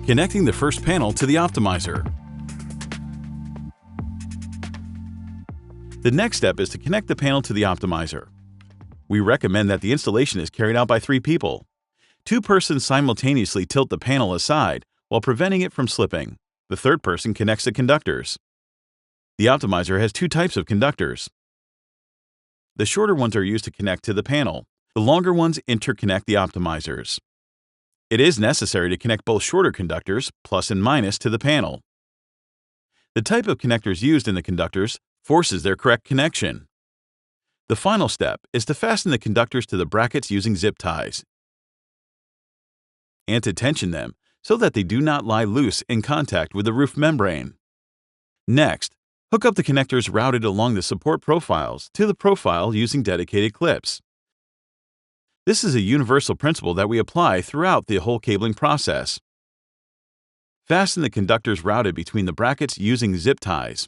Connecting the first panel to the optimizer. The next step is to connect the panel to the optimizer. We recommend that the installation is carried out by 3 people. 2 persons simultaneously tilt the panel aside while preventing it from slipping. The third person connects the conductors. The optimizer has 2 types of conductors. The shorter ones are used to connect to the panel. The longer ones interconnect the optimizers. It is necessary to connect both shorter conductors, plus and minus, to the panel. The type of connectors used in the conductors forces their correct connection. The final step is to fasten the conductors to the brackets using zip ties and to tension them so that they do not lie loose in contact with the roof membrane. Next, hook up the connectors routed along the support profiles to the profile using dedicated clips. This is a universal principle that we apply throughout the whole cabling process. Fasten the conductors routed between the brackets using zip ties.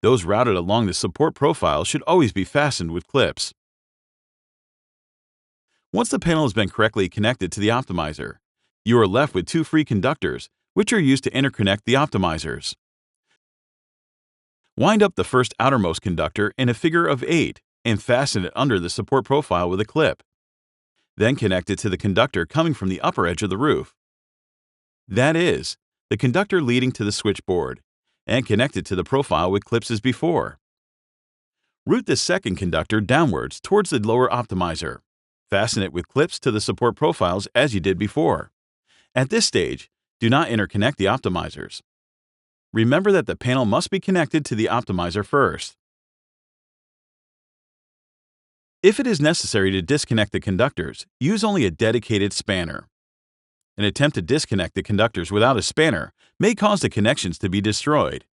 Those routed along the support profile should always be fastened with clips. Once the panel has been correctly connected to the optimizer, you are left with 2 free conductors, which are used to interconnect the optimizers. Wind up the first outermost conductor in a figure of 8 and fasten it under the support profile with a clip. Then connect it to the conductor coming from the upper edge of the roof. That is, the conductor leading to the switchboard, and connect it to the profile with clips as before. Route the second conductor downwards towards the lower optimizer. Fasten it with clips to the support profiles as you did before. At this stage, do not interconnect the optimizers. Remember that the panel must be connected to the optimizer first. If it is necessary to disconnect the conductors, use only a dedicated spanner. An attempt to disconnect the conductors without a spanner may cause the connections to be destroyed.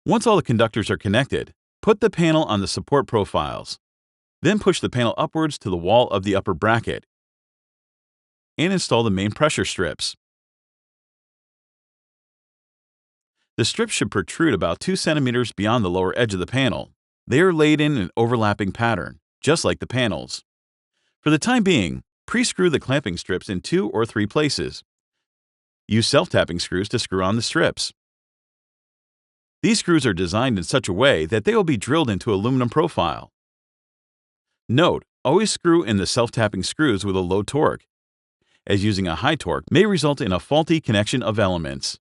Once all the conductors are connected, put the panel on the support profiles. Then push the panel upwards to the wall of the upper bracket and install the main pressure strips. The strips should protrude about 2 centimeters beyond the lower edge of the panel. They are laid in an overlapping pattern, just like the panels. For the time being, pre-screw the clamping strips in 2 or 3 places. Use self-tapping screws to screw on the strips. These screws are designed in such a way that they will be drilled into aluminum profile. Note, always screw in the self-tapping screws with a low torque, as using a high torque may result in a faulty connection of elements.